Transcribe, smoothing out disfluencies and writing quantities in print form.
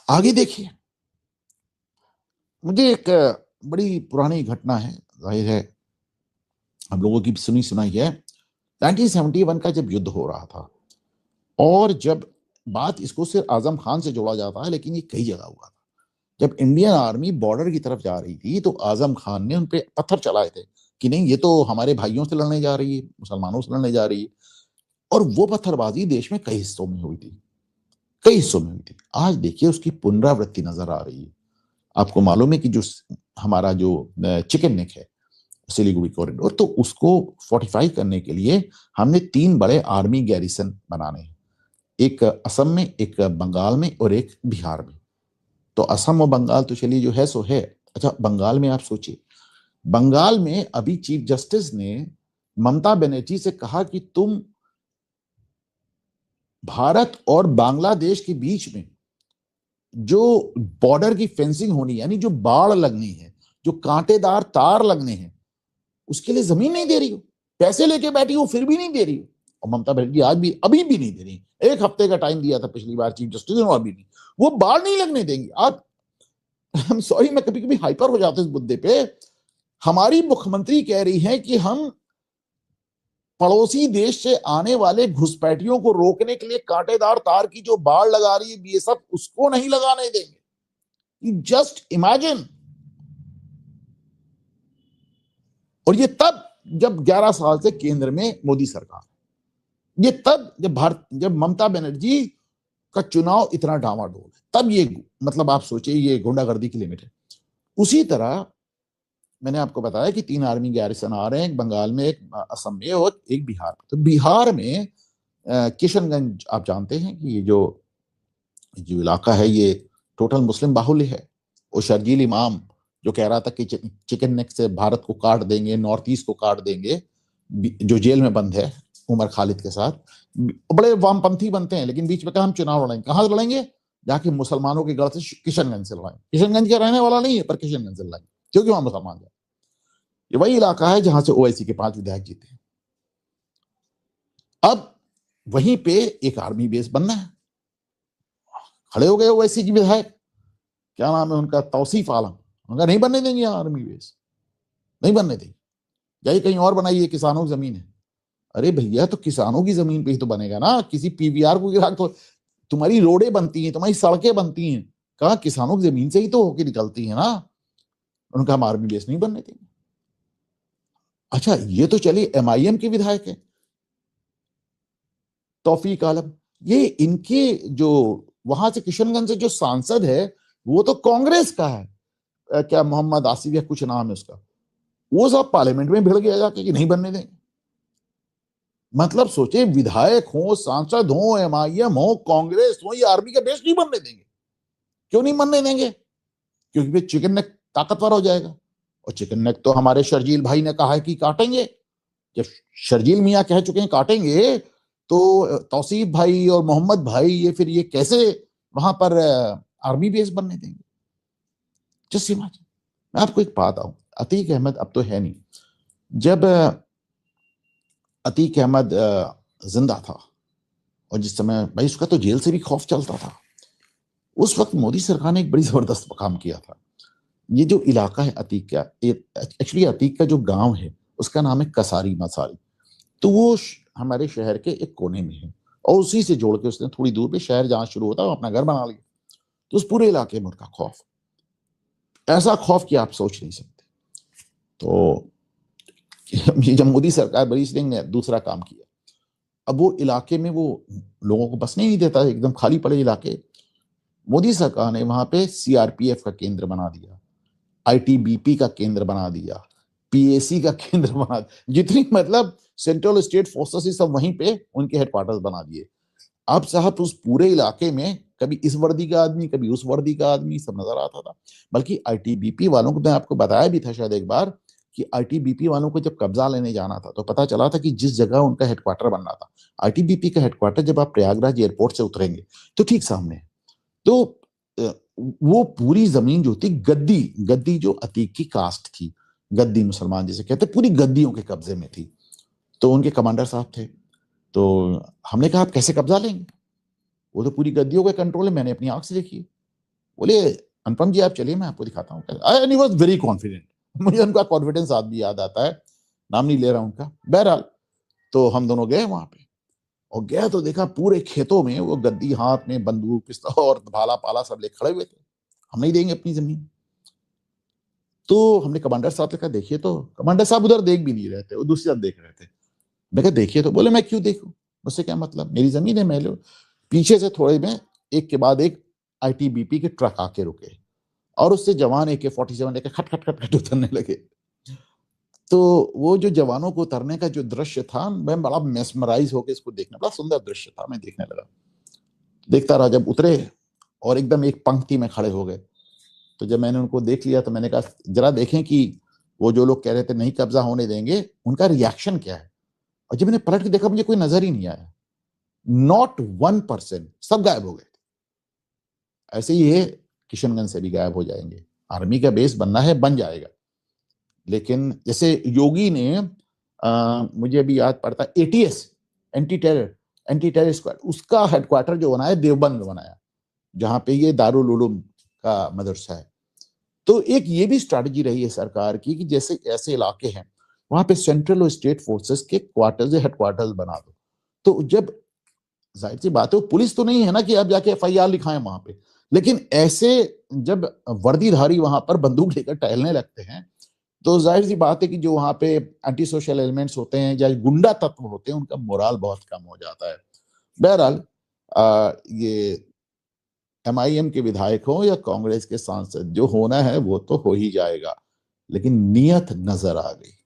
आगे देखिए, मुझे एक बड़ी पुरानी घटना है, जाहिर है हम लोगों की सुनी सुनाई है। 1971 का जब युद्ध हो रहा था, और जब बात इसको सिर्फ आजम खान से जोड़ा जाता है, लेकिन ये कई जगह हुआ था। जब इंडियन आर्मी बॉर्डर की तरफ जा रही थी, तो आजम खान ने उन पे पत्थर चलाए थे कि नहीं, ये तो हमारे भाइयों से लड़ने जा रही है, मुसलमानों से लड़ने जा रही है। और वो पत्थरबाजी देश में कई हिस्सों में हुई थी, कई हिस्सों में हुई थी। आज देखिए उसकी पुनरावृत्ति नजर आ रही है। आपको मालूम है कि जो हमारा जो चिकन नेक है, सिलीगुड़ी कॉरिडोर, तो उसको फोर्टिफाई करने के लिए हमने 3 बड़े आर्मी गैरिसन बनाने हैं। एक असम में, एक बंगाल में, और एक बिहार में। तो असम और बंगाल तो चलिए जो है सो है। अच्छा, बंगाल में आप सोचिए, बंगाल में अभी चीफ जस्टिस ने ममता बनर्जी से कहा कि तुम भारत और बांग्लादेश के बीच में जो बॉर्डर की फेंसिंग होनी, यानी जो बाड़ लगनी है, जो कांटेदार तार लगने हैं, उसके लिए जमीन नहीं दे रही हो। पैसे लेके बैठी हो, फिर भी नहीं दे रही हो। और ममता बनर्जी आज भी, अभी भी नहीं दे रही। 1 हफ्ते का टाइम दिया था पिछली बार चीफ जस्टिस ने, अभी नहीं। वो बाढ़ नहीं लगने देंगी। आज हम सॉरी, मैं कभी कभी हाइपर हो जाता हूं इस मुद्दे पे। हमारी मुख्यमंत्री कह रही है कि हम पड़ोसी देश से आने वाले घुसपैठियों को रोकने के लिए कांटेदार तार की जो बाढ़ लगा रही है बीएसएफ, उसको नहीं लगाने देंगे। Just imagine. और ये तब जब 11 साल से केंद्र में मोदी सरकार, ये तब जब ममता बनर्जी का चुनाव इतना डामाडोल है, तब ये, मतलब आप सोचिए, ये गुंडागर्दी की लिमिट है। उसी तरह मैंने आपको बताया कि 3 आर्मी गैरिसन आ रहे हैं, एक बंगाल में, एक असम में, और एक बिहार में। तो बिहार में किशनगंज, आप जानते हैं कि ये जो जो इलाका है, ये टोटल मुस्लिम बाहुल्य है। और शर्जील इमाम जो कह रहा था कि चिकन नेक से भारत को काट देंगे, नॉर्थ ईस्ट को काट देंगे, जो जेल में बंद है उमर खालिद के साथ, बड़े वामपंथी बनते हैं, लेकिन बीच में कहा हम चुनाव लड़ेंगे। कहां से लड़ेंगे? जाके मुसलमानों के गढ़ से किशनगंज से लड़ाएंगे। किशनगंज का रहने वाला नहीं है, पर किशनगंज से लड़ाएंगे, क्योंकि वहां मुसलमान है। ये वही इलाका है जहां से ओवैसी के 5 विधायक जीते हैं। अब वहीं पे एक आर्मी बेस बनना है। खड़े हो गए ओवैसी के विधायक, क्या नाम है उनका, तौसीफ आलम। उनका नहीं बनने देंगे आर्मी बेस, नहीं बनने देंगे। जाइए कहीं और बनाइए, किसानों की जमीन है। अरे भैया, तो किसानों की जमीन पे ही तो बनेगा ना। किसी पीवीआर को गिरा तो तुम्हारी रोडें बनती हैं, तुम्हारी सड़कें बनती हैं, कहा किसानों की जमीन से ही तो होके निकलती है ना। उनका हम आर्मी बेस नहीं बनने देंगे। अच्छा, ये तो चलिए एमआईएम के विधायक है तौफीक आलम। ये इनके जो वहां से किशनगंज से जो सांसद है, वो तो कांग्रेस का है। क्या मोहम्मद आसिफ या कुछ नाम है उसका। वो सब पार्लियामेंट में भिड़ गया जाके कि नहीं बनने देंगे। मतलब सोचे, विधायक हो, सांसद हो, एमआईएम हो, कांग्रेस हो, ये आर्मी का बेस नहीं बनने देंगे। क्यों नहीं बनने देंगे? क्योंकि फिर चिकन नेक ताकतवर हो जाएगा। और चिकन नेक तो हमारे शर्जील भाई ने कहा है कि काटेंगे। जब शर्जील मियाँ कह चुके हैं काटेंगे, तो तौसीफ भाई और मोहम्मद भाई, ये फिर ये कैसे वहां पर आर्मी बेस बनने देंगे? Just imagine. मैं आपको एक बात आऊं, अतीक अहमद अब तो है नहीं। जब अतीक अहमद जिंदा था, और जिस समय भाई उसका तो जेल से भी खौफ चलता था, उस वक्त मोदी सरकार ने एक बड़ी जबरदस्त काम किया था। ये जो इलाका है अतीक का, एक्चुअली अतीक का जो गांव है उसका नाम है कसारी मसारी। तो वो हमारे शहर के एक कोने में है, और उसी से जोड़ के उसने थोड़ी दूर पे शहर जहां शुरू होता है अपना घर बना लिया। तो उस पूरे इलाके में उनका खौफ, ऐसा खौफ कि आप सोच नहीं सकते। तो ये जब मोदी सरकार बड़ी सिंह ने दूसरा काम किया, अब वो इलाके में वो लोगों को बसने नहीं देता, एकदम खाली पड़े इलाके। मोदी सरकार ने वहां पे सीआरपीएफ का केंद्र बना दिया, आईटीबीपी का केंद्र बना दिया, पीएसी का केंद्र बना दिया, जितनी मतलब सेंट्रल स्टेट फोर्सेस सब वहीं पे उनके हेडक्वार्टर्स बना दिए। अब साहब उस पूरे इलाके में कभी इस वर्दी का आदमी, कभी उस वर्दी का आदमी, सब नजर आता था। बल्कि आईटीबीपी वालों को, मैं आपको बताया भी था शायद एक बार, कि आईटीबीपी वालों को जब कब्जा लेने जाना था, तो पता चला था कि जिस जगह उनका हेडक्वार्टर बनना था, आईटीबीपी का हेडक्वार्टर, जब आप प्रयागराज एयरपोर्ट से उतरेंगे तो ठीक सामने। तो वो पूरी जमीन जो थी, गद्दी गद्दी जो अतीक की कास्ट थी, गद्दी मुसलमान जिसे कहते, पूरी गद्दियों के कब्जे में थी। तो उनके कमांडर साहब थे। तो हमने कहा आप कैसे कब्जा लेंगे, वो तो पूरी गद्दियों के कंट्रोल है, मैंने अपनी आंख से देखी। बोले, अनुपम जी आप चलिए मैं आपको दिखाता हूँ। And he was very confident. मुझे उनका कॉन्फिडेंस आज भी याद आता है, नाम नहीं ले रहा उनका। बहरहाल, तो हम दोनों गए वहां पे, और गया तो देखा पूरे खेतों में वो गद्दी हाथ में बंदूक पिस्तौल और भाला पाला सब ले खड़े हुए थे, हम नहीं देंगे अपनी जमीन। तो हमने कमांडर साहब से कहा देखिए, तो कमांडर साहब उधर देख भी नहीं रहे थे, वो दूसरी तरफ देख रहे थे। मैं कहा देखिए, तो बोले मैं क्यों देखूं, मुझसे क्या मतलब, मेरी जमीन है, मैं लो। पीछे से थोड़े में एक के बाद एक आईटीबीपी के ट्रक आके रुके, और उससे जवान AK-47 लेके खट खट खट खट उतरने लगे। तो वो जो जवानों को उतरने का जो दृश्य था, मैं बड़ा मेस्मराइज होकर इसको देखने, बड़ा सुंदर दृश्य था, मैं देखने लगा, देखता रहा। जब उतरे और एकदम एक पंक्ति में खड़े हो गए, तो जब मैंने उनको देख लिया तो मैंने कहा जरा देखें कि वो जो लोग कह रहे थे नहीं कब्जा होने देंगे, उनका रिएक्शन क्या है। और जब मैंने पलट के देखा, मुझे कोई नजर ही नहीं आया, नॉट 1%, सब गायब हो गए। ऐसे ही है, किशनगंज से भी गायब हो जाएंगे। आर्मी का बेस बनना है, बन जाएगा। लेकिन जैसे योगी ने मुझे अभी याद पड़ता, ATS, एंटी टेरर स्क्वाड, उसका हेडक्वार्टर जो बनाया देवबंद बनाया, जहां पे ये दारुल उलूम का मदरसा है। तो एक ये भी स्ट्रैटेजी रही है सरकार की कि जैसे ऐसे इलाके हैं वहां पे सेंट्रल और स्टेट फोर्सेस के क्वार्टर्स, हेडक्वार्टर्स बना दो। तो जब, जाहिर सी बात है, वो पुलिस तो नहीं है ना कि अब जाके FIR लिखाएं वहां पे, लेकिन ऐसे जब वर्दीधारी वहां पर बंदूक लेकर टहलने लगते हैं, तो जाहिर सी बात है कि जो वहां पे एंटी सोशल एलिमेंट्स होते हैं या गुंडा तत्व होते हैं, उनका मोराल बहुत कम हो जाता है। बहरहाल, ये MIM के विधायक हो या कांग्रेस के सांसद, जो होना है वो तो हो ही जाएगा, लेकिन नियत नजर आ गई।